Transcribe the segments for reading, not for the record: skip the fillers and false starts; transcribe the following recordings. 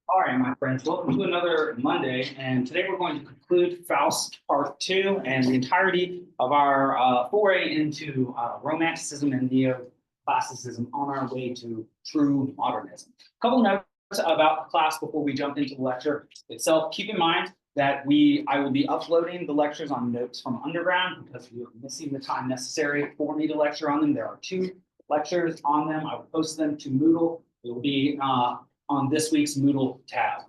All right, my friends, welcome to another Monday. And today we're going to conclude Faust Part 2 and the entirety of our foray into Romanticism and Neoclassicism on our way to true modernism. A couple notes about the class before we jump into the lecture itself. Keep in mind that I will be uploading the lectures on Notes from Underground because you're missing the time necessary for me to lecture on them. There are 2 lectures on them. I will post them to Moodle. It will be on this week's Moodle tab.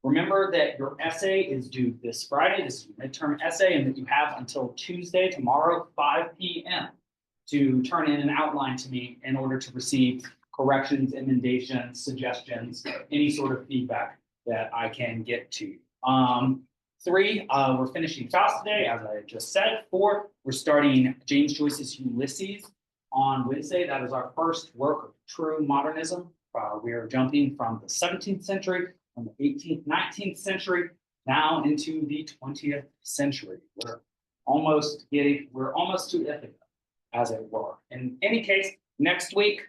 Remember that your essay is due this Friday. This is your midterm essay, and that you have until Tuesday, tomorrow, 5 p.m. to turn in an outline to me in order to receive corrections, emendations, suggestions, any sort of feedback that I can get to you. 3, we're finishing Faust today, as I just said. 4, we're starting James Joyce's Ulysses on Wednesday. That is our first work of true modernism. We are jumping from the 17th century, from the 18th, 19th century, now into the 20th century. We're almost to Ithaca, as it were. In any case, next week,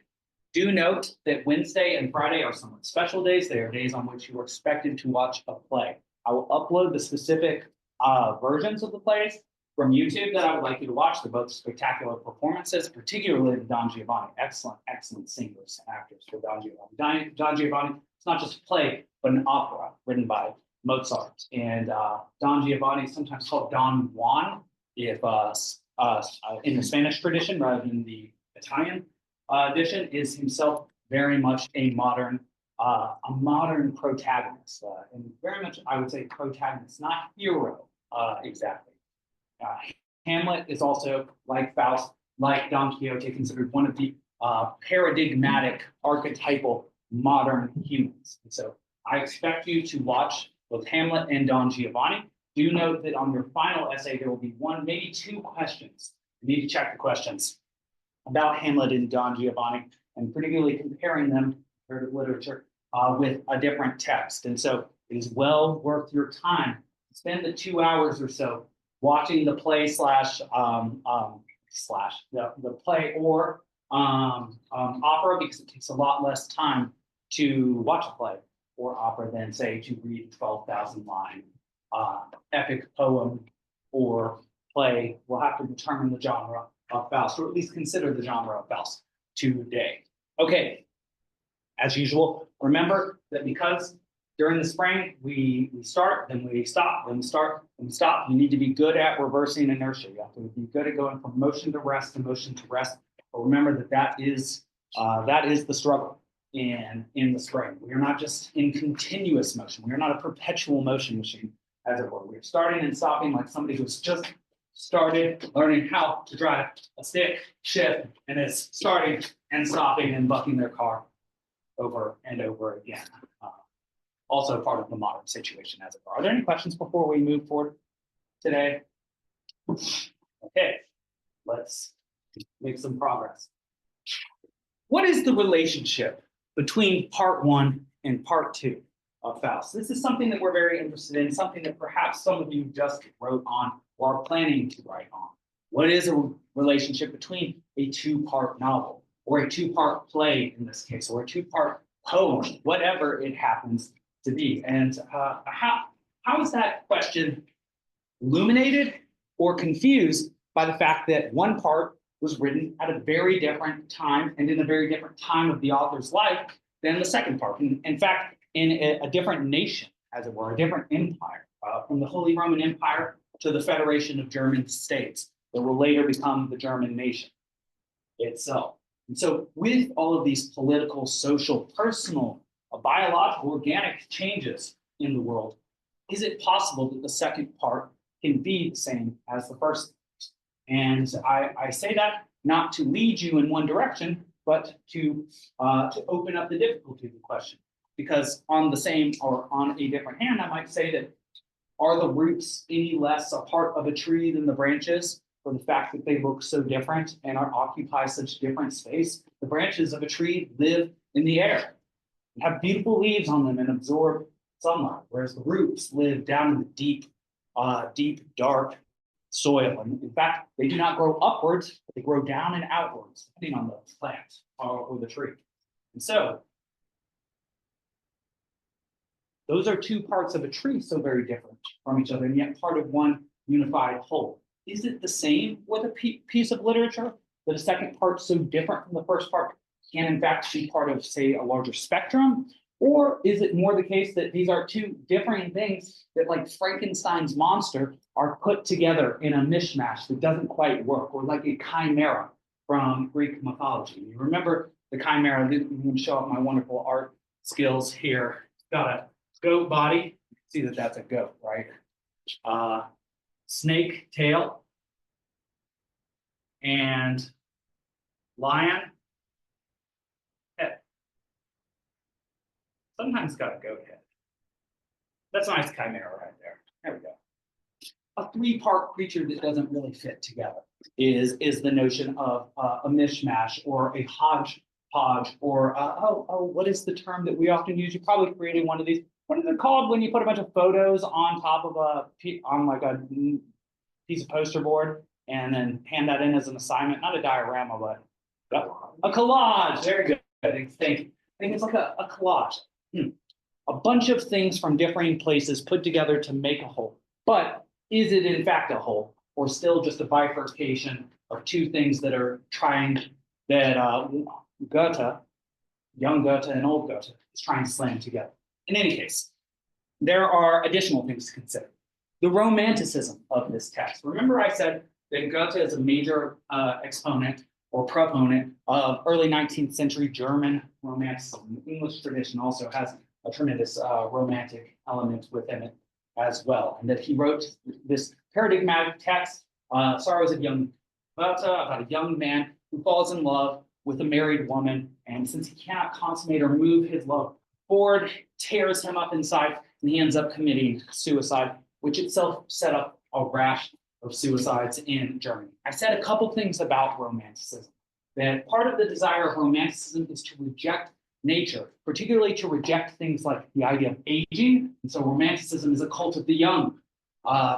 do note that Wednesday and Friday are somewhat special days. They are days on which you are expected to watch a play. I will upload the specific versions of the plays from YouTube that I would like you to watch. They're both spectacular performances, particularly Don Giovanni. Excellent, excellent singers and actors for Don Giovanni. Don Giovanni, it's not just a play, but an opera written by Mozart. And Don Giovanni is sometimes called Don Juan, if in the Spanish tradition rather than the Italian edition, is himself very much a modern protagonist, and very much, I would say, protagonist, not hero exactly. Hamlet is also, like Faust, like Don Quixote, considered one of the paradigmatic, archetypal modern humans. And so I expect you to watch both Hamlet and Don Giovanni. Do note that on your final essay, there will be 1, maybe 2 questions. You need to check the questions about Hamlet and Don Giovanni, and particularly comparing them, comparative literature, with a different text. And so it is well worth your time to spend the 2 hours or so watching the play the play or opera, because it takes a lot less time to watch a play or opera than, say, to read a 12,000 line epic poem or play. We'll have to determine the genre of Faust, or at least consider the genre of Faust today. Okay, as usual, remember that because during the spring, we start, then we stop, then we start, then we stop. You need to be good at reversing inertia. You have to be good at going from motion to rest to motion to rest. But remember that is the struggle in the spring. We are not just in continuous motion. We are not a perpetual motion machine, as it were. We're starting and stopping like somebody who's just started learning how to drive a stick shift and is starting and stopping and bucking their car over and over again. Also part of the modern situation, as it were. Are there any questions before we move forward today? Okay, let's make some progress. What is the relationship between part 1 and part 2 of Faust? This is something that we're very interested in, something that perhaps some of you just wrote on or are planning to write on. What is a relationship between a 2-part novel, or a 2-part play in this case, or a 2-part poem, whatever it happens to be? And how is that question illuminated or confused by the fact that one part was written at a very different time and in a very different time of the author's life than the second part? In fact, in a different nation, as it were, a different empire, from the Holy Roman Empire to the Federation of German States that will later become the German nation itself. And so with all of these political, social, personal, biological, organic changes in the world, is it possible that the second part can be the same as the first? And I say that not to lead you in one direction, but to open up the difficulty of the question. Because on the same or on a different hand, I might say that, are the roots any less a part of a tree than the branches, for the fact that they look so different and occupy such different space? The branches of a tree live in the air, have beautiful leaves on them and absorb sunlight, whereas the roots live down in the deep, dark soil. And in fact, they do not grow upwards, but they grow down and outwards, depending on the plant or the tree. And so Those are two parts of a tree so very different from each other, and yet part of one unified whole. Is it the same with a piece of literature? That the second part so different from the first part can in fact be part of, say, a larger spectrum? Or is it more the case that these are two different things that, like Frankenstein's monster, are put together in a mishmash that doesn't quite work, or like a chimera from Greek mythology? You remember the chimera? I'm going to show off my wonderful art skills here. It's got a goat body. You can see that that's a goat, right? Snake tail and lion head. Sometimes it's got a goat head. That's a nice chimera right there. There we go. A three-part creature that doesn't really fit together is the notion of a mishmash or a hodgepodge, or what is the term that we often use? You probably created one of these. What is it called when you put a bunch of photos on top of a piece of poster board and then hand that in as an assignment? Not a diorama, but a collage. Very good. Thank you. I think it's like a collage. A bunch of things from differing places put together to make a whole. But is it in fact a whole, or still just a bifurcation of two things that are trying, that Goethe, young Goethe and old Goethe, is trying to slam together? In any case, there are additional things to consider. The romanticism of this text. Remember I said that Goethe is a major exponent or proponent of early 19th century German romanticism. The English tradition also has a tremendous romantic element within it as well. And that he wrote this paradigmatic text, Sorrows of Young Goethe, about a young man who falls in love with a married woman. And since he cannot consummate or move his love forward, tears him up inside, and he ends up committing suicide, which itself set up a rash of suicides in Germany. I said a couple things about romanticism. That part of the desire of romanticism is to reject nature, particularly to reject things like the idea of aging. And so romanticism is a cult of the young,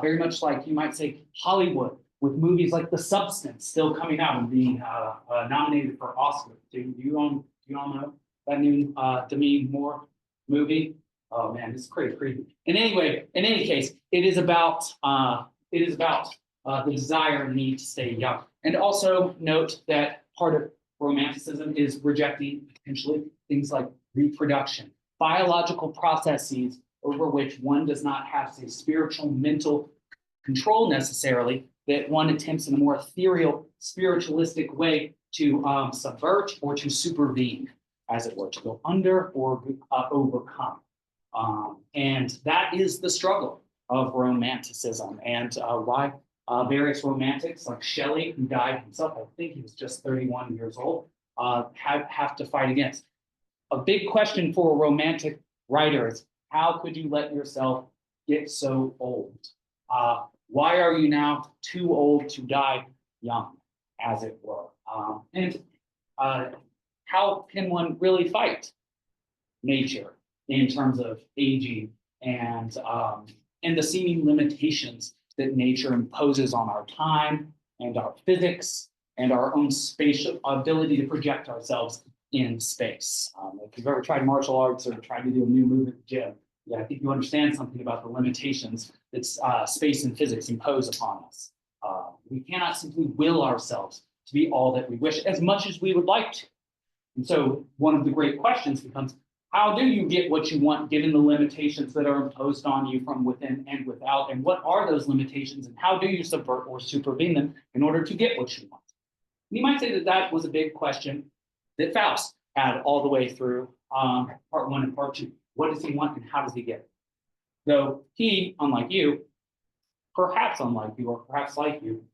very much like you might say Hollywood, with movies like The Substance still coming out and being nominated for Oscar. Do you all know that new Demi Moore movie? Oh man, it's crazy. In any case, it is about the desire and need to stay young. And also note that part of romanticism is rejecting potentially things like reproduction, biological processes over which one does not have, say, spiritual, mental control necessarily, that one attempts in a more ethereal, spiritualistic way to subvert or to supervene, as it were, to go under or overcome. And that is the struggle of romanticism, and why various romantics like Shelley, who died himself, I think he was just 31 years old, have to fight against. A big question for a romantic writer is, how could you let yourself get so old? Why are you now too old to die young, as it were? And how can one really fight nature in terms of aging and the seeming limitations that nature imposes on our time and our physics and our own spatial ability to project ourselves in space? If you've ever tried martial arts or tried to do a new move at the gym, yeah, I think you understand something about the limitations that space and physics impose upon us. We cannot simply will ourselves to be all that we wish, as much as we would like to. And so one of the great questions becomes, how do you get what you want given the limitations that are imposed on you from within and without? And what are those limitations, and how do you subvert or supervene them in order to get what you want? And you might say that that was a big question that Faust had all the way through part one and part two. What does he want and how does he get it? Though he, unlike you, perhaps unlike you, or perhaps like you,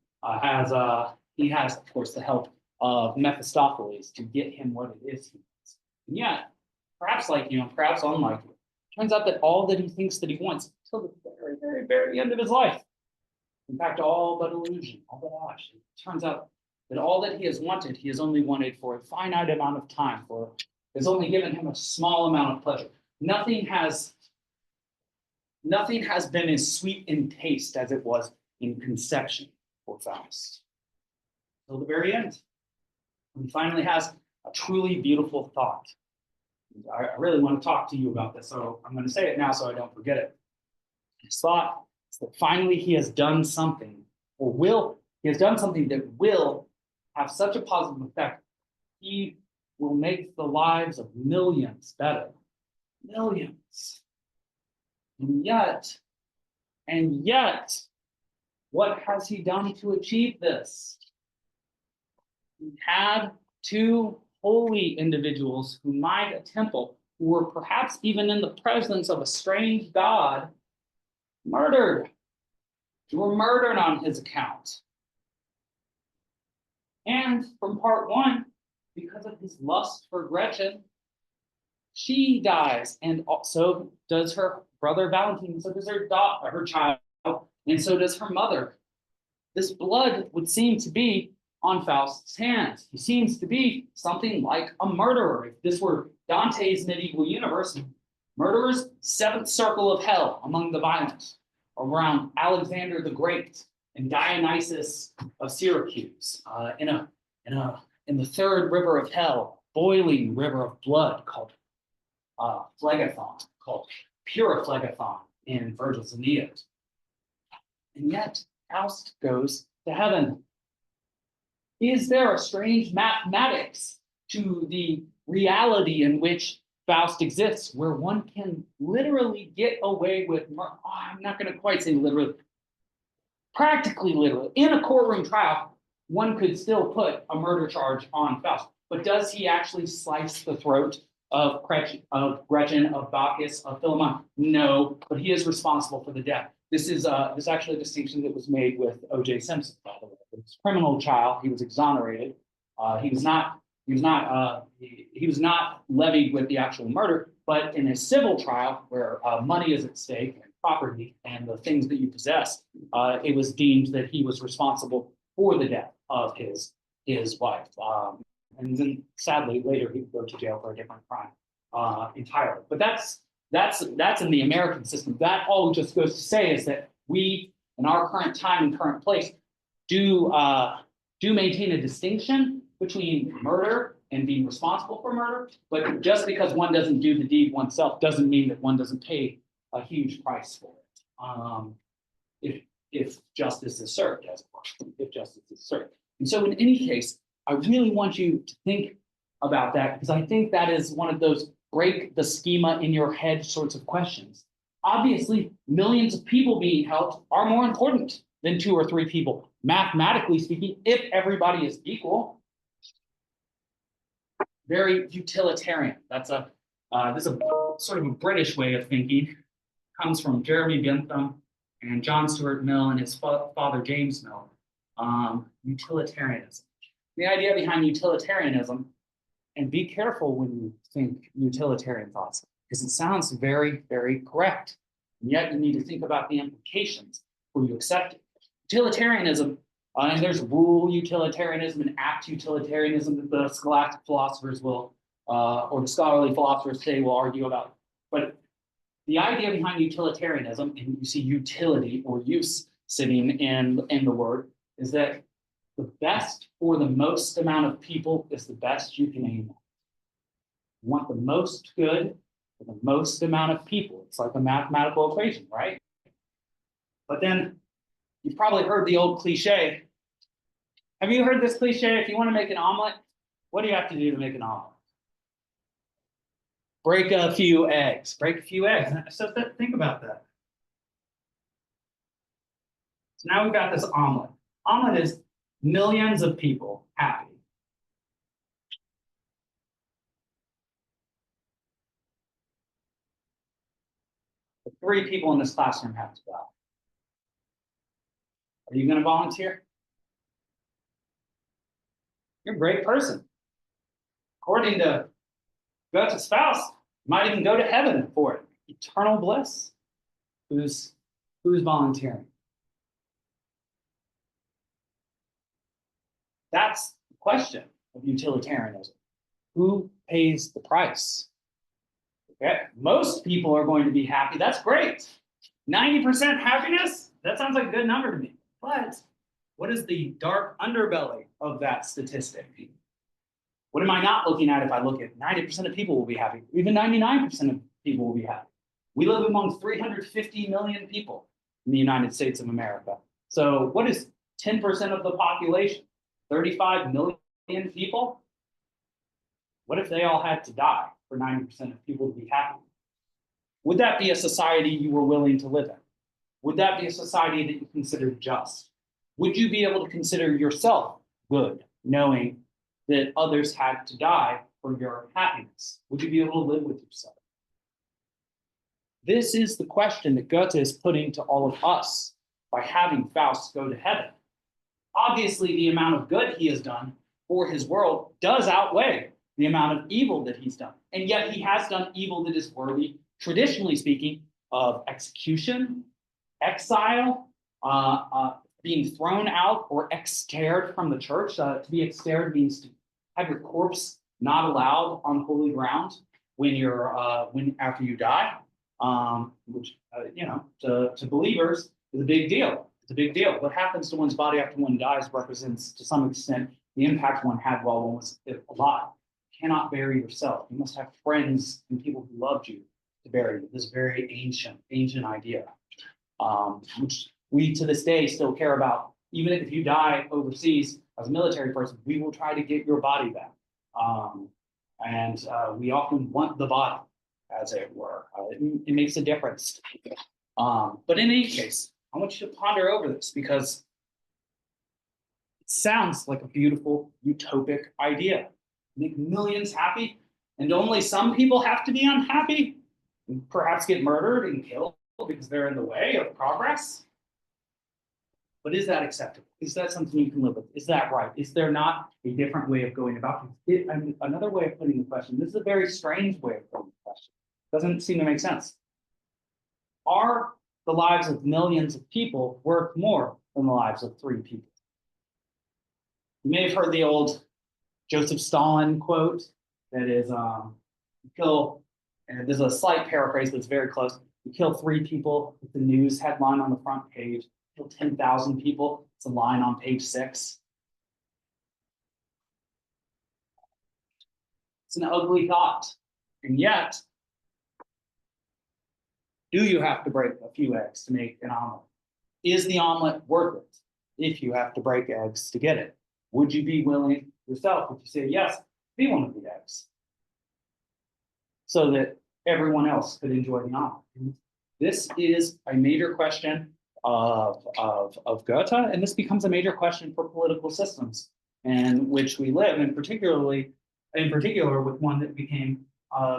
he has, of course, the help of Mephistopheles to get him what it is he wants. And yet, perhaps like you and perhaps unlike you, it turns out that all that he thinks that he wants till the very, very, very end of his life, in fact, all but illusion, all but ash. It turns out that all that he has wanted, he has only wanted for a finite amount of time, for has only given him a small amount of pleasure. Nothing has been as sweet in taste as it was in conception for Faust. Till the very end, when he finally has a truly beautiful thought. I really want to talk to you about this, so I'm going to say it now so I don't forget it. His thought is that finally he has done something, he has done something that will have such a positive effect. He will make the lives of millions better. Millions. And yet, what has he done to achieve this? He had two holy individuals who mined a temple, who were perhaps even in the presence of a strange god, murdered. They were murdered on his account. And from part one, because of his lust for Gretchen, she dies, and so does her brother Valentine, so does her daughter, her child, and so does her mother. This blood would seem to be on Faust's hands. He seems to be something like a murderer. If this were Dante's medieval universe, murderers, seventh circle of hell among the violent, around Alexander the Great and Dionysus of Syracuse, in the third river of hell, boiling river of blood called Phlegethon, called Puriphlegethon in Virgil's Aeneid. And yet, Faust goes to heaven. Is there a strange mathematics to the reality in which Faust exists, where one can literally get away with murder? Oh, I'm not going to quite say literally, practically literally. In a courtroom trial, one could still put a murder charge on Faust. But does he actually slice the throat of Gretchen, of Bacchus, of Philemon? No, but he is responsible for the death. This is actually a distinction that was made with O.J. Simpson, by the way. This criminal trial, he was exonerated. He was not levied with the actual murder, but in a civil trial where money is at stake and property and the things that you possess, it was deemed that he was responsible for the death of his wife. And then sadly later he would go to jail for a different crime entirely. But that's in the American system. That all just goes to say is that we, in our current time and current place, do maintain a distinction between murder and being responsible for murder. But just because one doesn't do the deed oneself doesn't mean that one doesn't pay a huge price for it. If justice is served, as it were, if justice is served. And so in any case, I really want you to think about that, because I think that is one of those break the schema in your head sorts of questions. Obviously, millions of people being helped are more important than 2 or 3 people. Mathematically speaking, if everybody is equal, very utilitarian. This is a sort of a British way of thinking. Comes from Jeremy Bentham and John Stuart Mill and his father James Mill. Utilitarianism. The idea behind utilitarianism, and be careful when you think utilitarian thoughts, because it sounds very, very correct. And yet you need to think about the implications before you accept it. Utilitarianism, and there's rule utilitarianism and act utilitarianism that the scholastic philosophers will, or the scholarly philosophers today will argue about. But the idea behind utilitarianism, and you see utility or use sitting in the word, is that the best for the most amount of people is the best you can aim at. You want the most good for the most amount of people. It's like a mathematical equation, right? But then you've probably heard the old cliche. Have you heard this cliche? If you want to make an omelet, what do you have to do to make an omelet? Break a few eggs. Break a few eggs. So think about that. So now we've got this omelet. Omelet is millions of people happy. The 3 people in this classroom have to die. Are you going to volunteer? You're a great person. According to Goethe's Faust, you might even go to heaven for it. Eternal bliss. Who's volunteering? That's the question of utilitarianism. Who pays the price? Okay, most people are going to be happy. That's great. 90% happiness? That sounds like a good number to me. But what is the dark underbelly of that statistic? What am I not looking at if I look at 90% of people will be happy? Even 99% of people will be happy. We live among 350 million people in the United States of America. So what is 10% of the population? 35 million people? What if they all had to die for 90% of people to be happy? Would that be a society you were willing to live in? Would that be a society that you considered just? Would you be able to consider yourself good, knowing that others had to die for your happiness? Would you be able to live with yourself? This is the question that Goethe is putting to all of us by having Faust go to heaven. Obviously, the amount of good he has done for his world does outweigh the amount of evil that he's done. And yet he has done evil that is worthy, traditionally speaking, of execution, exile, being thrown out or exterred from the church. To be exterred means to have your corpse not allowed on holy ground when you're after you die, which to believers is a big deal. It's a big deal. What happens to one's body after one dies represents, to some extent, the impact one had while one was alive. You cannot bury yourself. You must have friends and people who loved you to bury you. This very ancient idea, which we to this day still care about. Even if you die overseas as a military person, we will try to get your body back. And we often want the body, as it were. It makes a difference. But in any case, I want you to ponder over this, because it sounds like a beautiful utopic idea. Make millions happy, and only some people have to be unhappy, and perhaps get murdered and killed because they're in the way of progress. But is that acceptable? Is that something you can live with? Is that right? Is there not a different way of going about it? Another way of putting the question, this is a very strange way of putting the question. Doesn't seem to make sense. Are the lives of millions of people worth more than the lives of 3 people? You may have heard the old Joseph Stalin quote that is, and there's a slight paraphrase that's very close. You kill 3 people with the news headline on the front page. Kill 10,000 people. It's a line on page 6. It's an ugly thought. And yet, do you have to break a few eggs to make an omelet? Is the omelet worth it if you have to break eggs to get it? Would you be willing yourself, would you say, yes, be one of the eggs, so that everyone else could enjoy the omelet? This is a major question of Goethe, and this becomes a major question for political systems in which we live, and in particular with one that became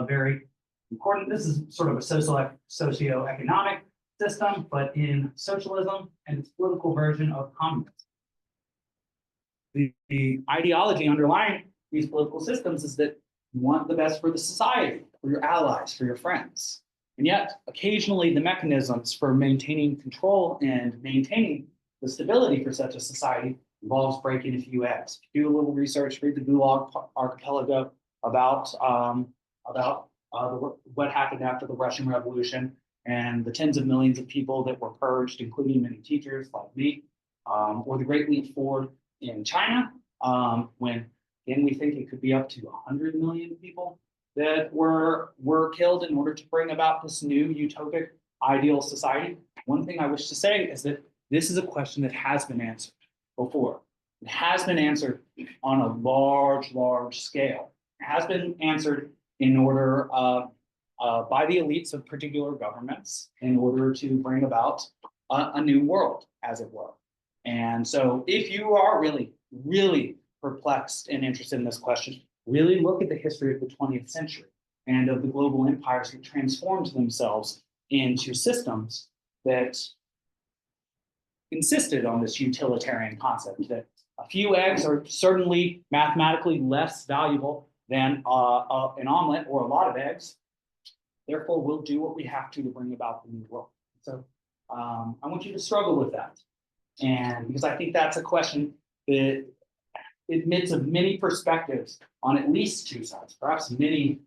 very important. This is sort of a socioeconomic system, but in socialism and its political version of communism. The ideology underlying these political systems is that you want the best for the society, for your allies, for your friends. And yet, occasionally, the mechanisms for maintaining control and maintaining the stability for such a society involves breaking a few eggs. Do a little research, read the Gulag Archipelago about what happened after the Russian Revolution and the tens of millions of people that were purged, including many teachers like me, or the Great Leap Forward in China, when again we think it could be up to 100 million people that were killed in order to bring about this new utopic ideal society. One thing I wish to say is that this is a question that has been answered before. It has been answered on a large scale. It has been answered in order by the elites of particular governments in order to bring about a new world, as it were. And so if you are really perplexed and interested in this question, really look at the history of the 20th century and of the global empires that transformed themselves into systems that insisted on this utilitarian concept that a few eggs are certainly mathematically less valuable than an omelet or a lot of eggs. Therefore, we'll do what we have to bring about the new world. So I want you to struggle with that. And because I think that's a question that admits of many perspectives on at least 2 sides, perhaps many,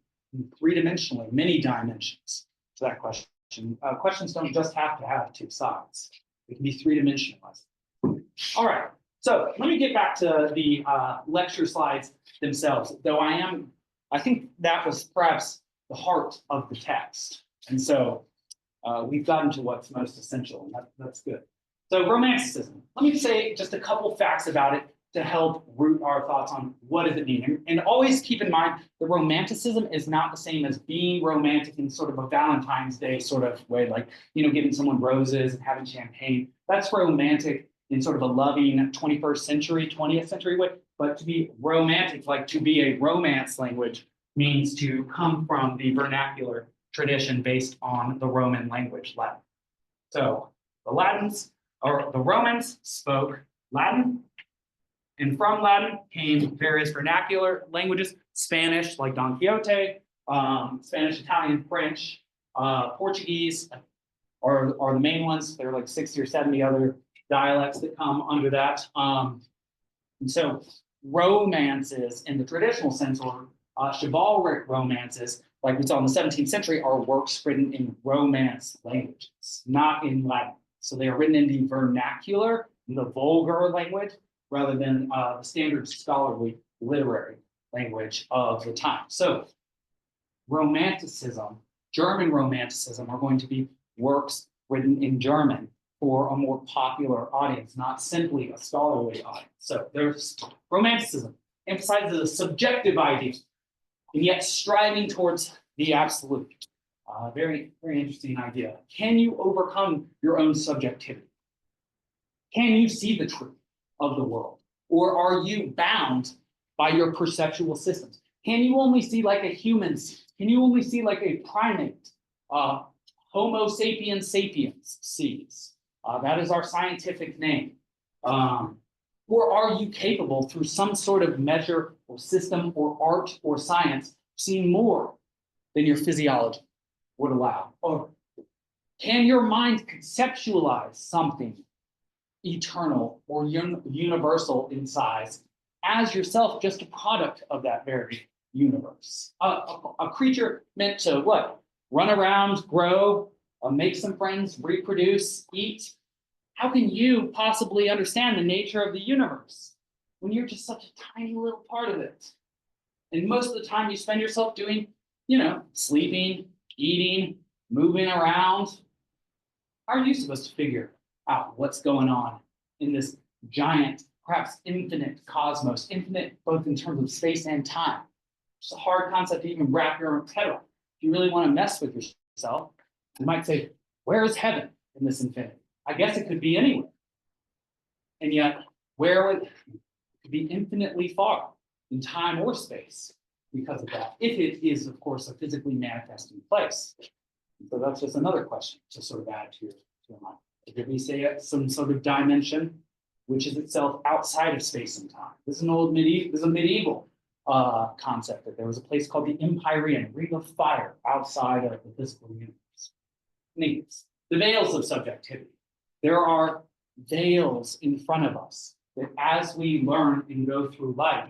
3-dimensionally, many dimensions to that question. Questions don't just have to have 2 sides. It can be 3-dimensional. All right, So let me get back to the lecture slides themselves, though I think that was perhaps the heart of the text. And so we've gotten to what's most essential, and that's good. So Romanticism, let me say just a couple facts about it to help root our thoughts on what does it mean. And always keep in mind that Romanticism is not the same as being romantic in sort of a Valentine's Day sort of way, like, giving someone roses and having champagne. That's romantic in sort of a loving 21st century, 20th century way. But to be romantic, like to be a romance language, means to come from the vernacular tradition based on the Roman language, Latin. So the Romans spoke Latin, and from Latin came various vernacular languages, Spanish, like Don Quixote, Spanish, Italian, French, Portuguese are the main ones. There are like 60 or 70 other dialects that come under that. And so romances in the traditional sense, or chivalric romances, like we saw in the 17th century, are works written in Romance languages, not in Latin. So they are written in the vernacular, in the vulgar language, rather than the standard scholarly literary language of the time. So Romanticism, German Romanticism, are going to be works written in German for a more popular audience, not simply a scholarly audience. So there's Romanticism, emphasizes a subjective idea, and yet striving towards the absolute. Very, very interesting idea. Can you overcome your own subjectivity? Can you see the truth of the world? Or are you bound by your perceptual systems? Can you only see like a human sees? Can you only see like a primate? Homo sapiens sapiens sees. That is our scientific name. Or are you capable through some sort of measure or system or art or science seeing more than your physiology would allow? Or can your mind conceptualize something eternal or universal in size as yourself just a product of that very universe? A creature meant to what? Run around, grow, make some friends, reproduce, eat. How can you possibly understand the nature of the universe when you're just such a tiny little part of it? And most of the time you spend yourself doing, sleeping, eating, moving around. How are you supposed to figure out what's going on in this giant, perhaps infinite cosmos, infinite both in terms of space and time? It's a hard concept to even wrap your head around. If you really want to mess with yourself, you might say, where is heaven in this infinity? I guess it could be anywhere. And yet, where would it could be infinitely far in time or space because of that, if it is, of course, a physically manifesting place. So that's just another question to sort of add to your mind. Did we say some sort of dimension which is itself outside of space and time? This is a medieval concept, that there was a place called the Empyrean, ring of fire outside of the physical universe. Neat. The veils of subjectivity. There are veils in front of us that, as we learn and go through life,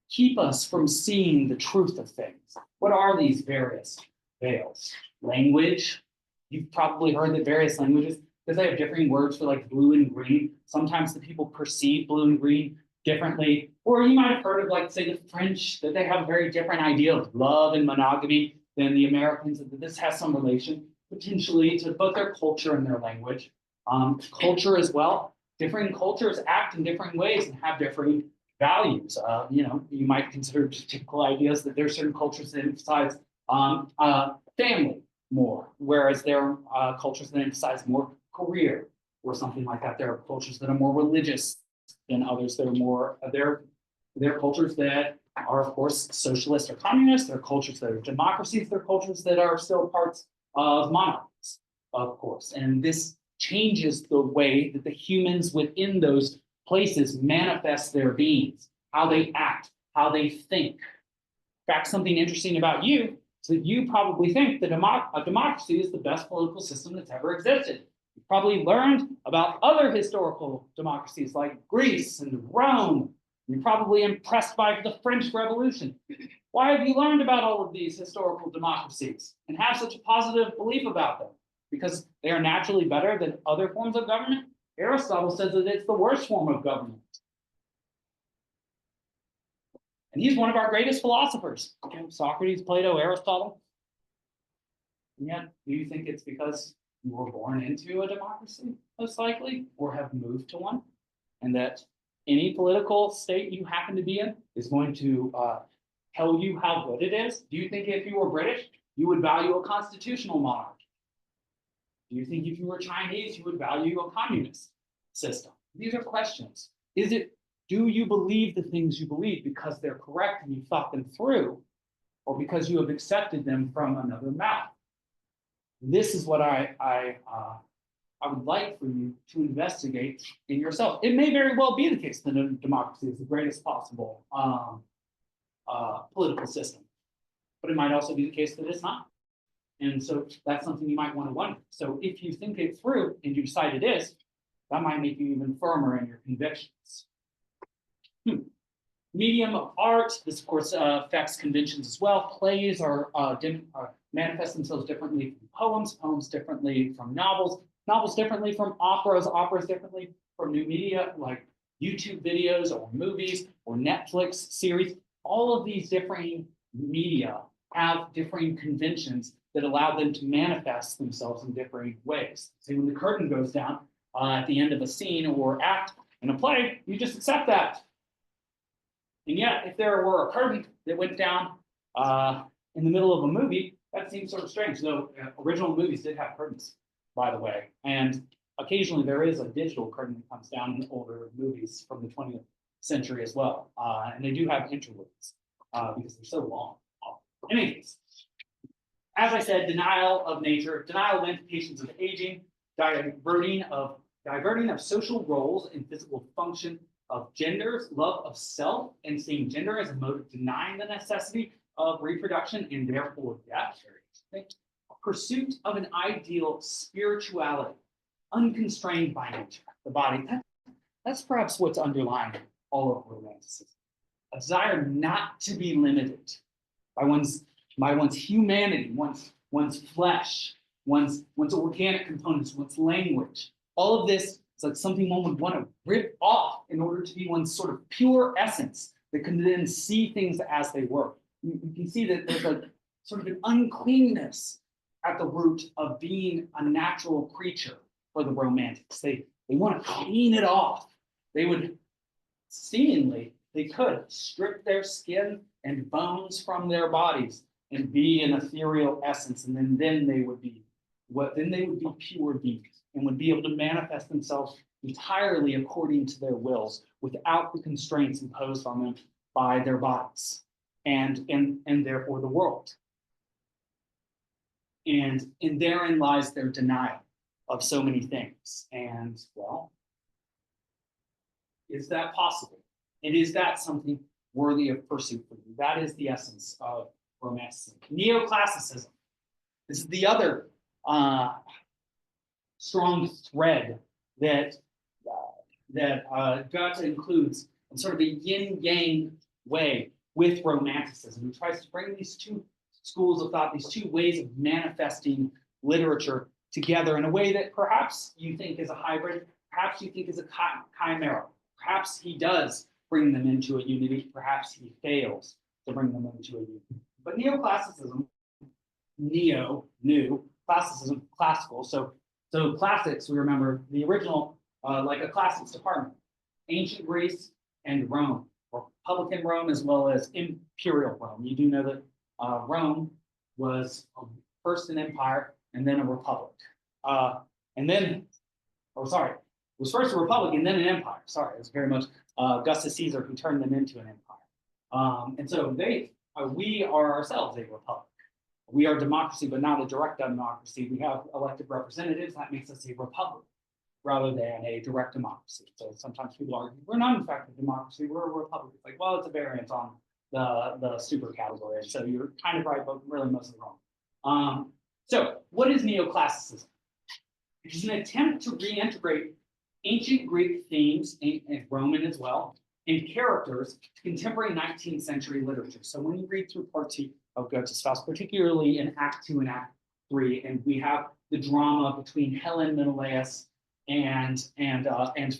keep us from seeing the truth of things. What are these various veils? Language. You've probably heard that various languages, because they have different words for like blue and green, sometimes the people perceive blue and green differently. Or you might have heard of, like, say, the French, that they have a very different idea of love and monogamy than the Americans, and that this has some relation potentially to both their culture and their language. Culture as well. Different cultures act in different ways and have different values. You might consider typical ideas that there are certain cultures that emphasize family more, whereas there are cultures that emphasize more career or something like that. There are cultures that are more religious than others. There are more there are cultures that are, of course, socialist or communist. There are cultures that are democracies. There are cultures that are still parts of monarchies, of course. And this changes the way that the humans within those places manifest their beings, how they act, how they think. In fact, something interesting about you is that you probably think that a democracy is the best political system that's ever existed. You've probably learned about other historical democracies like Greece and Rome. You're probably impressed by the French Revolution. Why have you learned about all of these historical democracies and have such a positive belief about them? Because they are naturally better than other forms of government? Aristotle says that it's the worst form of government. And he's one of our greatest philosophers. Socrates, Plato, Aristotle. And yet, do you think it's because you were born into a democracy, most likely, or have moved to one? And that any political state you happen to be in is going to tell you how good it is? Do you think if you were British, you would value a constitutional monarchy? Do you think if you were Chinese, you would value a communist system? These are questions. Do you believe the things you believe because they're correct and you thought them through, or because you have accepted them from another mouth? This is what I would like for you to investigate in yourself. It may very well be the case that a democracy is the greatest possible political system, but it might also be the case that it's not. And so that's something you might want to wonder. So if you think it through and you decide it is, that might make you even firmer in your convictions. Medium of art, this of course affects conventions as well. Plays manifest themselves differently from poems, poems differently from novels, novels differently from operas, operas differently from new media like YouTube videos or movies or Netflix series. All of these different media have differing conventions that allow them to manifest themselves in differing ways. So when the curtain goes down at the end of a scene or act in a play, you just accept that. And yet, if there were a curtain that went down in the middle of a movie, that seems sort of strange. Though original movies did have curtains, by the way. And occasionally there is a digital curtain that comes down in older movies from the 20th century as well. And they do have interludes because they're so long. In any case, as I said, denial of nature, denial of implications of aging, diverting of social roles and physical function of genders, love of self, and seeing gender as a mode of denying the necessity of reproduction and therefore death. Pursuit of an ideal spirituality, unconstrained by nature, the body. That's perhaps what's underlying all of romanticism. A desire not to be limited by one's humanity, one's flesh, one's organic components, one's language. All of this is like something one would want to rip off in order to be one's sort of pure essence that can then see things as they were. You can see that there's a sort of an uncleanness at the root of being a natural creature for the romantics. They want to clean it off. They would seemingly, they could strip their skin and bones from their bodies and be an ethereal essence, and then they would be pure beings and would be able to manifest themselves entirely according to their wills without the constraints imposed on them by their bodies and therefore the world. And therein lies their denial of so many things. And well, is that possible? And is that something worthy of pursuit for you? That is the essence of Romanticism. Neoclassicism. This is the other strong thread that Goethe includes in sort of a yin-yang way with Romanticism. He tries to bring these two schools of thought, these two ways of manifesting literature together in a way that perhaps you think is a hybrid, perhaps you think is a chimera, perhaps he does bring them into a unity, perhaps he fails to bring them into a unity. But neoclassicism, new, classicism, classical. So classics, we remember the original, like a classics department, ancient Greece and Rome, Republican Rome as well as imperial Rome. You do know that Rome was first an empire and then a republic. It was first a republic and then an empire. Sorry, it was very much Augustus Caesar who turned them into an empire. And so we are ourselves a republic. We are democracy, but not a direct democracy. We have elected representatives. That makes us a republic rather than a direct democracy. So sometimes people argue, we're not in fact a democracy, we're a republic. It's like, well, it's a variant on the super category. So you're kind of right, but really mostly wrong. So what is neoclassicism? It is an attempt to reintegrate ancient Greek themes, and Roman as well, and characters to contemporary 19th century literature. So when you read through Part 2 of Goethe's Faust, particularly in Act 2 and Act 3, and we have the drama between Helen, Menelaus, and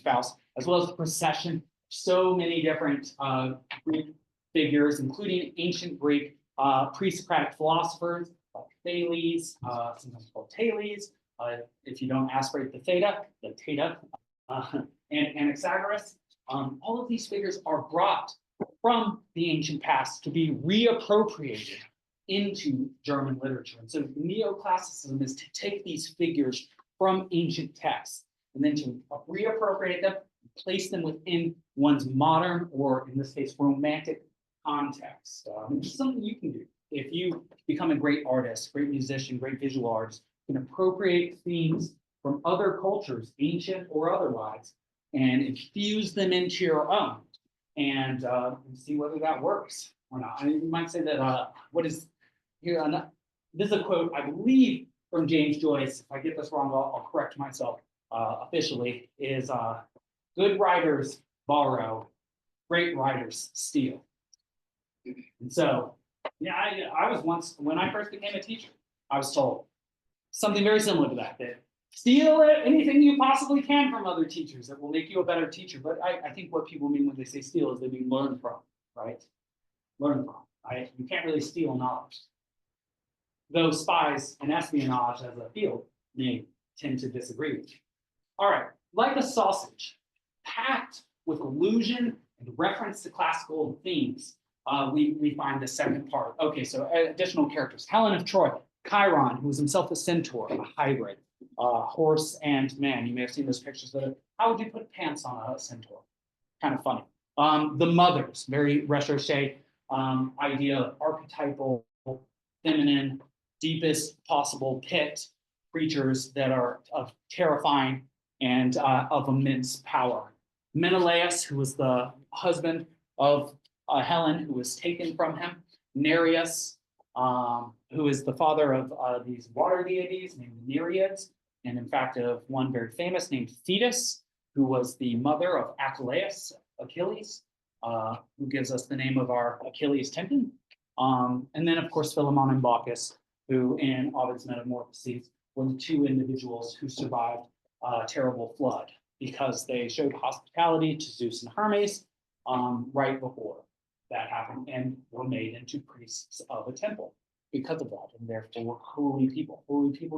Faust, as well as the procession, so many different Greek figures, including ancient Greek pre-Socratic philosophers like Thales, sometimes called Thales. If you don't aspirate the theta, and Anaxagoras. All of these figures are brought from the ancient past to be reappropriated into German literature. And so neoclassicism is to take these figures from ancient texts and then to reappropriate them, place them within one's modern, or in this case, romantic context. Which is something you can do. If you become a great artist, great musician, great visual artist, you can appropriate themes from other cultures, ancient or otherwise, and infuse them into your own, and see whether that works or not. I mean, you might say that what is here? This is a quote, I believe, from James Joyce. If I get this wrong, I'll correct myself officially. Is good writers borrow, great writers steal. And so, yeah, I was once, when I first became a teacher, I was told something very similar to that, that steal anything you possibly can from other teachers that will make you a better teacher. But I think what people mean when they say steal is they mean learn from, right? Learn from, right? You can't really steal knowledge. Though spies and espionage as a field may tend to disagree with you. All right, like a sausage, packed with illusion and reference to classical themes, we find the second part. Okay, so additional characters. Helen of Troy, Chiron, who was himself a centaur, a hybrid, horse and man. You may have seen those pictures. How would you put pants on a centaur? Kind of funny. The mothers, very recherche idea of archetypal, feminine, deepest possible pit creatures that are of terrifying and of immense power. Menelaus, who was the husband of Helen, who was taken from him. Nereus, who is the father of these water deities named Nereids, and in fact of one very famous named Thetis, who was the mother of Achilles, who gives us the name of our Achilles tendon. And then, of course, Philemon and Bacchus, who in Ovid's Metamorphoses were the two individuals who survived a terrible flood because they showed hospitality to Zeus and Hermes right before that happened, and were made into priests of a temple because of that, and therefore holy people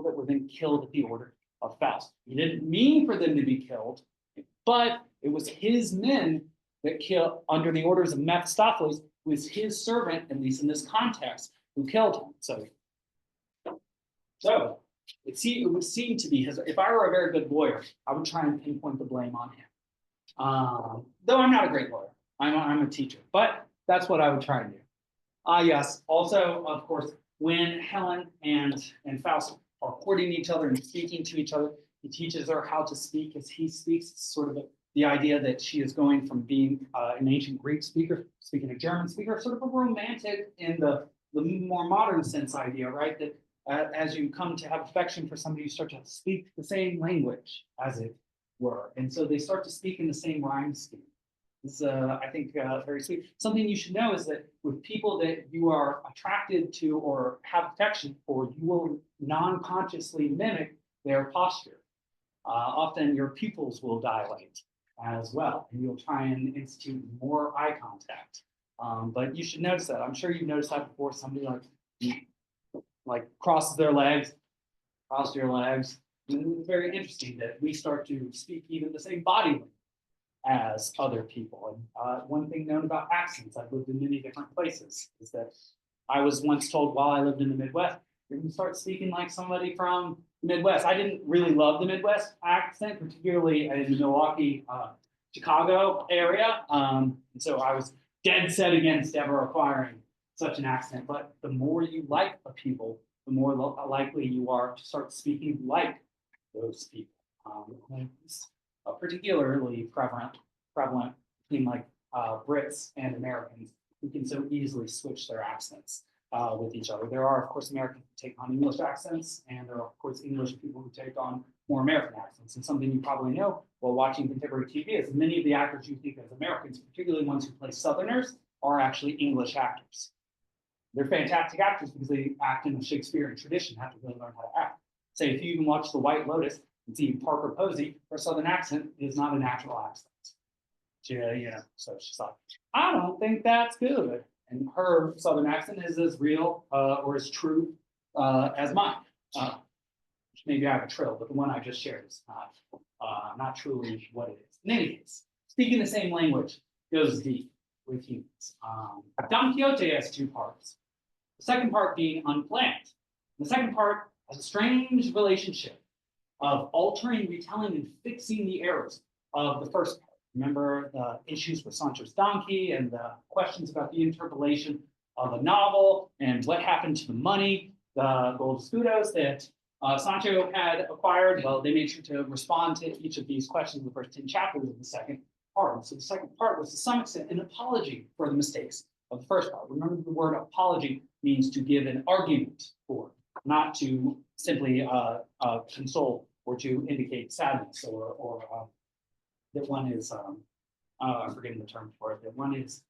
that were then killed at the order of Faust. He didn't mean for them to be killed, but it was his men that killed under the orders of Mephistopheles, who was his servant, at least in this context, who killed him. So it would seem to be his. If I were a very good lawyer, I would try and pinpoint the blame on him. Though I'm not a great lawyer, I'm a teacher, but that's what I would try and do. Yes. Also, of course, when Helen and Faust are courting each other and speaking to each other, he teaches her how to speak as he speaks. It's sort of the idea that she is going from being an ancient Greek speaker, speaking a German speaker, sort of a romantic in the more modern sense idea, right? That as you come to have affection for somebody, you start to speak the same language, as it were. And so they start to speak in the same rhyme scheme. This is, I think, very sweet. Something you should know is that with people that you are attracted to or have affection for, you will non-consciously mimic their posture. Often your pupils will dilate as well, and you'll try and institute more eye contact. But you should notice that. I'm sure you've noticed that before. Somebody like crosses their legs, cross your legs. It's very interesting that we start to speak even the same body language as other people. And one thing known about accents, I've lived in many different places, is that I was once told while I lived in the Midwest, you're going to start speaking like somebody from the Midwest. I didn't really love the Midwest accent, particularly in the Milwaukee, Chicago area. And so I was dead set against ever acquiring such an accent. But the more you like a people, the more likely you are to start speaking like those people. It's particularly prevalent between like Brits and Americans who can so easily switch their accents with each other. There are, of course, Americans who take on English accents, and there are, of course, English people who take on more American accents. And something you probably know while watching contemporary TV is many of the actors you think as Americans, particularly ones who play Southerners, are actually English actors. They're fantastic actors because they act in the Shakespearean tradition, have to really learn how to act. Say, if you even watch The White Lotus and see Parker Posey, her Southern accent is not a natural accent. So she's like, I don't think that's good. And her Southern accent is as real or as true as mine. Maybe I have a trill, but the one I just shared is not truly what it is. In any case, speaking the same language goes deep with humans. Don Quixote has two parts. The second part being unplanned. The second part has a strange relationship of altering, retelling, and fixing the errors of the first part. Remember the issues with Sancho's donkey and the questions about the interpolation of a novel and what happened to the money, the gold escudos that Sancho had acquired. Well, they made sure to respond to each of these questions in the first 10 chapters of the second part. So the second part was to some extent an apology for the mistakes of the first part. Remember, the word apology means to give an argument for, not to simply console or to indicate sadness or that one is, I'm forgetting the term for it, that one is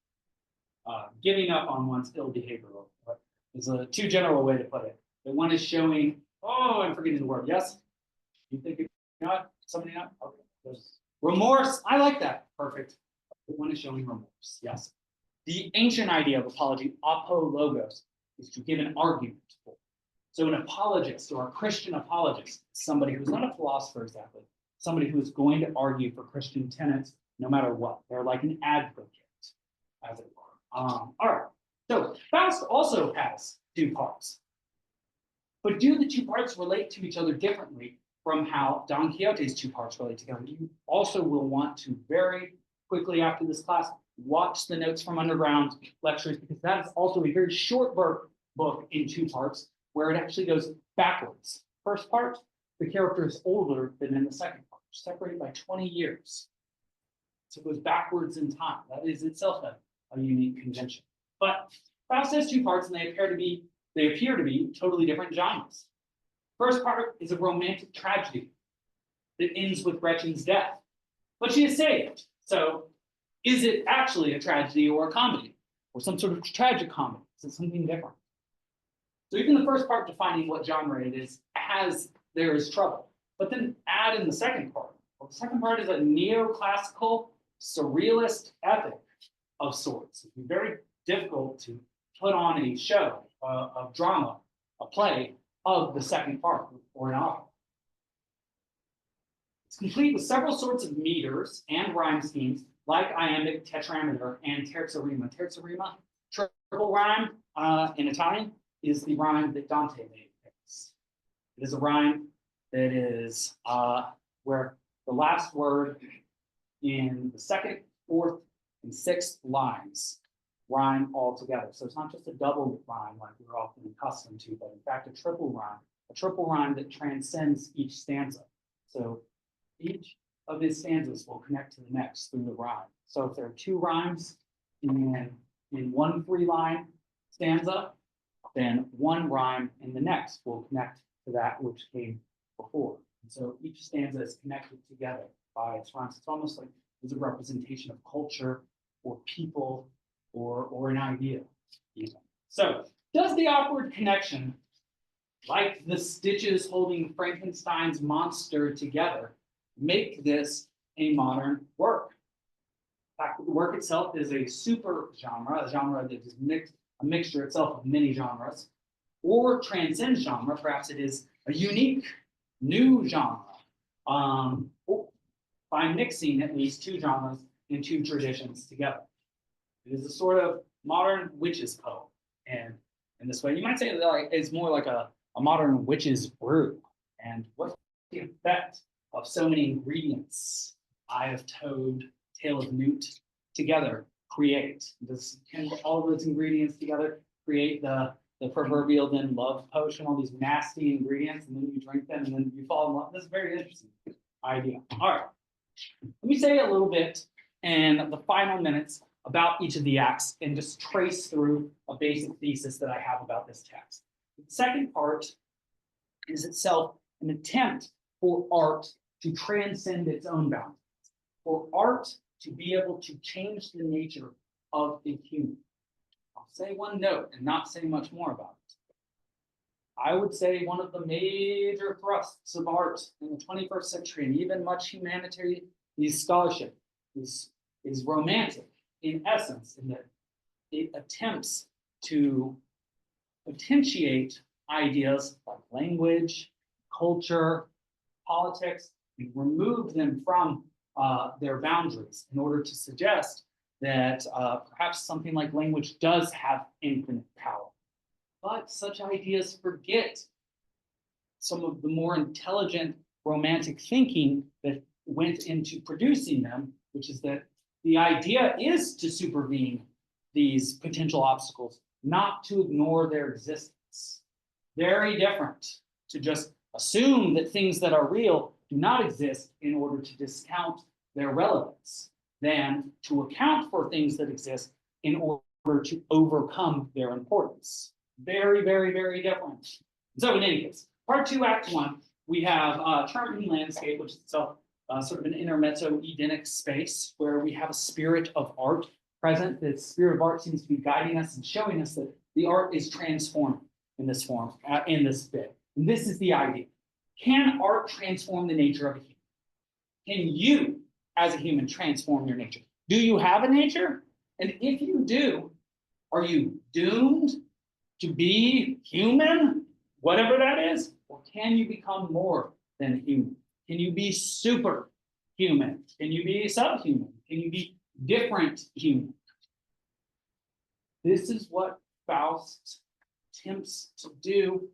giving up on one's ill behavior. Is a too general way to put it. That one is showing, oh, I'm forgetting the word. Yes? You think it's not? Somebody not? Okay. There's remorse. I like that. Perfect. That one is showing remorse. Yes. The ancient idea of apology, apologos, is to give an argument for. So an apologist or a Christian apologist, somebody who's not a philosopher exactly, somebody who is going to argue for Christian tenets no matter what. They're like an advocate, as it were. All right. So Faust also has two parts. But do the two parts relate to each other differently from how Don Quixote's two parts relate together? You also will want to very quickly after this class watch the Notes from Underground lectures, because that is also a very short book in two parts where it actually goes backwards. First part, the character is older than in the second part, separated by 20 years. So it goes backwards in time. That is itself a unique convention. But Faust has two parts, and they appear to be totally different genres. First part is a romantic tragedy that ends with Gretchen's death, but she is saved. So is it actually a tragedy or a comedy or some sort of tragic comedy? Is it something different? So even the first part defining what genre it is there is trouble. But then add in the second part. Well, the second part is a neoclassical surrealist epic of sorts. It's very difficult to put on a show of drama, a play of the second part or an opera. It's complete with several sorts of meters and rhyme schemes like iambic, tetrameter, and terzarima. Terzarima, triple rhyme in Italian, is the rhyme that Dante made. It is a rhyme that is where the last word in the second, fourth, and sixth lines rhyme all together. So it's not just a double rhyme like we're often accustomed to, but in fact a triple rhyme that transcends each stanza. So each of his stanzas will connect to the next through the rhyme. So if there are two rhymes in one 3-line stanza, then one rhyme in the next will connect to that which came before. And so each stanza is connected together by its rhymes. It's almost like it's a representation of culture or people or an idea. Even. So does the awkward connection, like the stitches holding Frankenstein's monster together, make this a modern work? In fact, the work itself is a super genre, a genre that is a mixture itself of many genres, or transcends genre. Perhaps it is a unique new genre by mixing at least two genres and two traditions together. It is a sort of modern witch's poem, and in this way, you might say that it's more like a modern witch's brew. And what's the effect of so many ingredients, Eye of Toad, Tail of Newt, together create? Can all of those ingredients together create the proverbial then love potion, all these nasty ingredients, and then you drink them and then you fall in love? This is a very interesting idea. All right, let me say a little bit in the final minutes about each of the acts and just trace through a basic thesis that I have about this text. The second part is itself an attempt for art to transcend its own boundaries, for art to be able to change the nature of the human. I'll say one note and not say much more about it. I would say one of the major thrusts of art in the 21st century, and even much humanitarian scholarship, is is romantic in essence, in that it attempts to potentiate ideas like language, culture, politics, and remove them from their boundaries in order to suggest that perhaps something like language does have infinite power. But such ideas forget some of the more intelligent romantic thinking that went into producing them, which is that the idea is to supervene these potential obstacles, not to ignore their existence. Very different to just assume that things that are real do not exist in order to discount their relevance, than to account for things that exist in order to overcome their importance. Very, very, very different. So in any case, part 2, act 1, we have charming landscape, which is itself sort of an intermezzo Edenic space where we have a spirit of art present. The spirit of art seems to be guiding us and showing us that the art is transforming in this form, in this bit. And this is the idea. Can art transform the nature of a human? Can you, as a human, transform your nature? Do you have a nature? And if you do, are you doomed to be human, whatever that is? Or can you become more than human? Can you be superhuman? Can you be subhuman? Can you be different human? This is what Faust attempts to do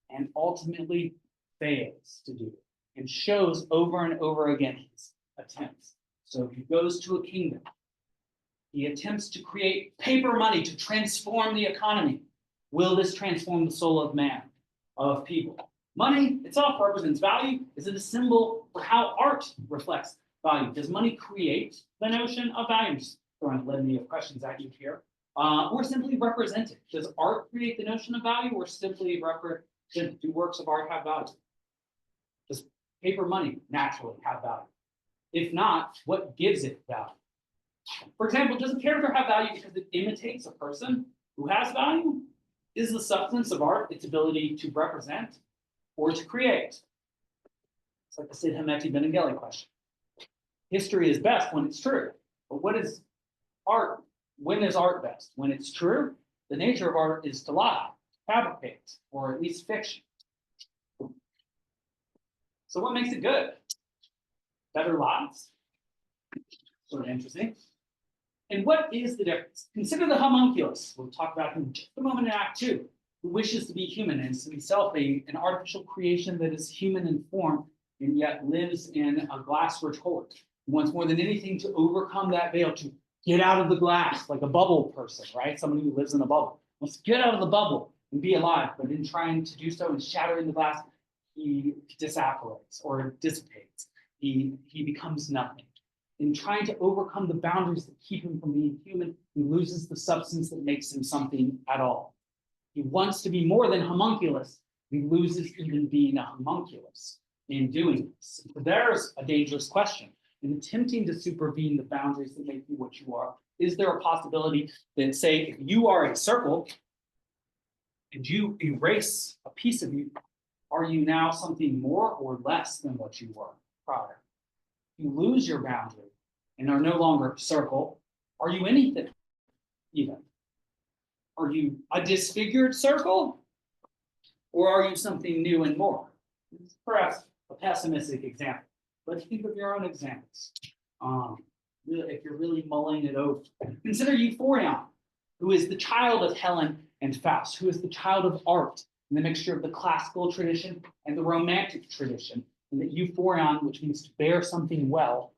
and ultimately fails to do, and shows over and over again his attempts. So he goes to a kingdom. He attempts to create paper money to transform the economy. Will this transform the soul of man, of people? Money itself represents value. Is it a symbol for how art reflects value? Does money create the notion of value? I'm just throwing a litany of questions at you here. Or simply represent it? Does art create the notion of value, or simply represent, do works of art have value? Does paper money naturally have value? If not, what gives it value? For example, does a character have value because it imitates a person who has value? Is the substance of art its ability to represent or to create? It's like the Sid Hameti Benengeli question. History is best when it's true. But what is art? When is art best? When it's true? The nature of art is to lie, fabricate, or at least fiction. So what makes it good? Better lies? Sort of interesting. And what is the difference? Consider the homunculus. We'll talk about him in just a moment in Act 2, who wishes to be human and is himself an artificial creation that is human in form and yet lives in a glass retort. He wants more than anything to overcome that veil, to get out of the glass, like a bubble person, right? Somebody who lives in a bubble. Wants to get out of the bubble and be alive, but in trying to do so and shattering the glass, he disapparates or dissipates. He becomes nothing. In trying to overcome the boundaries that keep him from being human, he loses the substance that makes him something at all. He wants to be more than homunculus. He loses even being a homunculus in doing this. So there's a dangerous question. In attempting to supervene the boundaries that make you what you are, is there a possibility that, say, if you are a circle and you erase a piece of you, are you now something more or less than what you were prior? You lose your boundary and are no longer a circle. Are you anything even? Are you a disfigured circle? Or are you something new and more? This is perhaps a pessimistic example, but think of your own examples. If you're really mulling it over. Consider Euphorion, who is the child of Helen and Faust, who is the child of art, and the mixture of the classical tradition and the romantic tradition. And that Euphorion, which means to bear something well,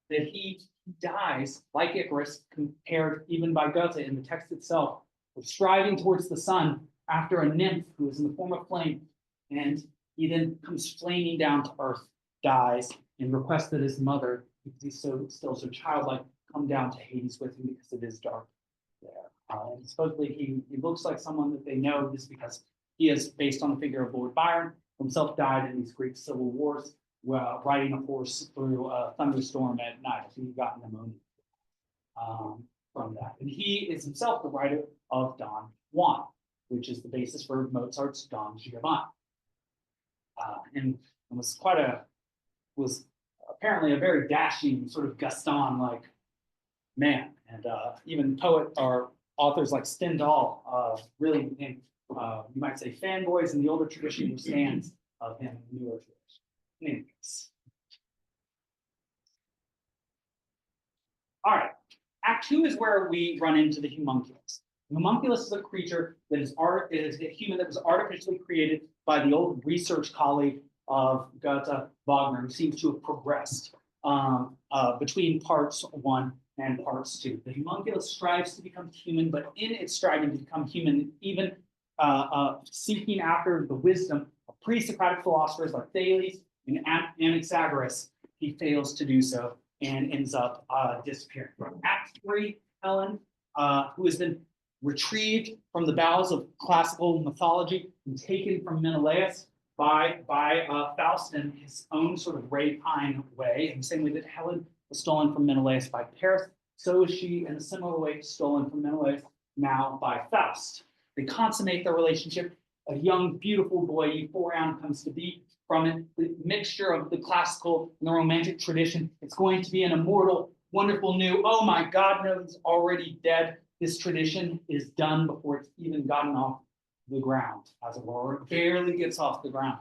that he dies like Icarus, compared even by Goethe in the text itself, of striving towards the sun after a nymph who is in the form of flame, and he then comes flaming down to earth, dies, and requests that his mother, because he's still so childlike, come down to Hades with him because it is dark there. And supposedly he looks like someone that they know just because he is based on the figure of Lord Byron, himself died in these Greek civil wars, riding a horse through a thunderstorm at night. So he got pneumonia from that. And he is himself the writer of Don Juan, which is the basis for Mozart's Don Giovanni. And was apparently a very dashing sort of Gaston-like man. And even poet or authors like Stendhal really became, you might say, fanboys in the older tradition were stands of him in the newer tradition. Anyways. All right, Act 2 is where we run into the homunculus. The homunculus is a creature that is a human that was artificially created by the old research colleague of Goethe, Wagner, who seems to have progressed between parts 1 and parts 2. The homunculus strives to become human, but in its striving to become human, even seeking after the wisdom of pre-Socratic philosophers like Thales and Anaxagoras, he fails to do so and ends up disappearing. Act 3, Helen, who has been retrieved from the bowels of classical mythology and taken from Menelaus by Faust in his own sort of rapine way, in the same way that Helen was stolen from Menelaus by Paris, so is she in a similar way stolen from Menelaus now by Faust. They consummate their relationship. A young, beautiful boy, Euphorion, comes to be from it. The mixture of the classical and the romantic tradition. It's going to be an immortal, wonderful new, oh my God, no, he's already dead. This tradition is done before it's even gotten off the ground, as it were. It barely gets off the ground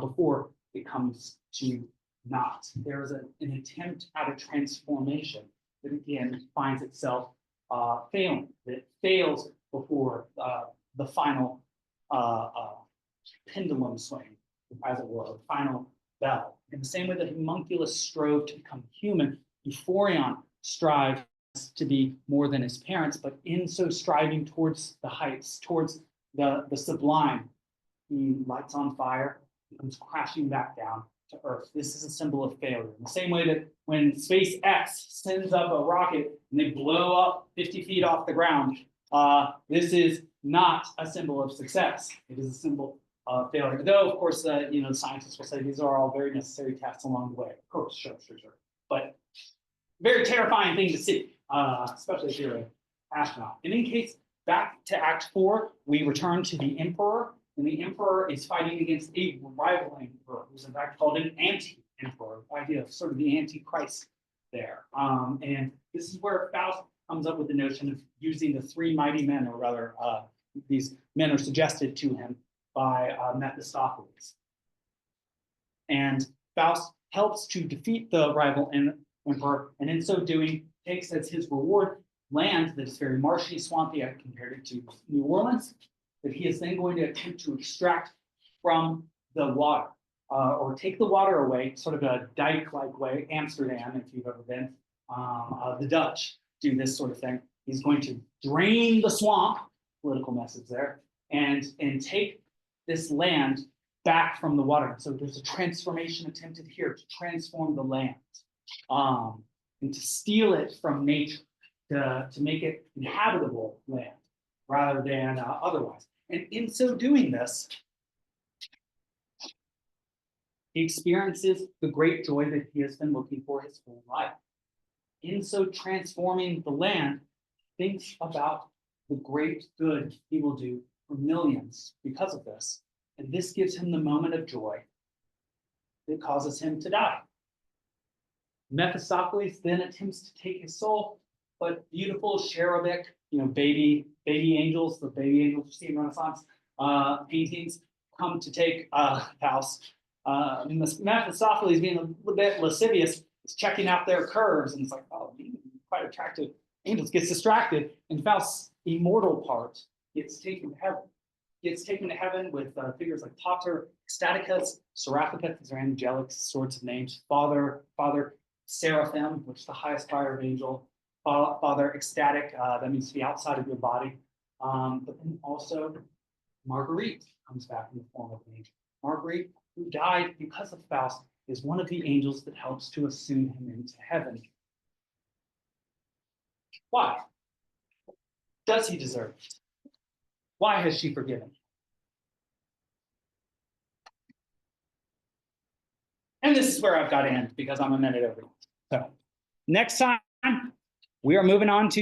before it comes to naught. There is an attempt at a transformation that again finds itself failing. That fails before the final pendulum swing, as it were, the final bell. In the same way that homunculus strove to become human, Euphorion strives to be more than his parents, but in so striving towards the heights, towards the sublime, he lights on fire, and comes crashing back down to Earth. This is a symbol of failure. In the same way that when SpaceX sends up a rocket and they blow up 50 feet off the ground, this is not a symbol of success. It is a symbol of failure. Though, of course, the scientists will say these are all very necessary tests along the way. Of course, sure. But very terrifying thing to see, especially if you're an astronaut. In any case, back to Act 4, we return to the Emperor, and the Emperor is fighting against a rival Emperor, who's in fact called an anti-Emperor, the idea of sort of the Antichrist there. And this is where Faust comes up with the notion of using the 3 mighty men, or rather, these men are suggested to him by Mephistopheles. And Faust helps to defeat the rival emperor, and in so doing, takes as his reward land that is very marshy, swampy. I compared it to New Orleans, that he is then going to attempt to extract from the water, or take the water away, sort of a dike-like way. Amsterdam, if you've ever been, the Dutch do this sort of thing. He's going to drain the swamp, political message there, and take this land back from the water. So there's a transformation attempted here to transform the land, and to steal it from nature, to make it inhabitable land rather than otherwise. And in so doing this, he experiences the great joy that he has been looking for his whole life. In so transforming the land, thinks about the great good he will do for millions because of this. And this gives him the moment of joy that causes him to die. Mephistopheles then attempts to take his soul, but beautiful cherubic, baby angels, the baby angels you see in Renaissance paintings, come to take Faust. Mephistopheles, being a little bit lascivious, is checking out their curves, and it's like, oh, quite attractive angels, gets distracted, and Faust's immortal part gets taken to heaven. Gets taken to heaven with figures like Pater Ecstaticus, Seraphicus, these are angelic sorts of names, Father Seraphim, which is the highest fire of angel, Father Ecstatic, that means to be outside of your body, but then also Marguerite comes back in the form of an angel. Marguerite, who died because of Faust, is one of the angels that helps to assume him into heaven. Why? Does he deserve it? Why has she forgiven? And this is where I've got to end because I'm a minute over. So next time, we are moving on to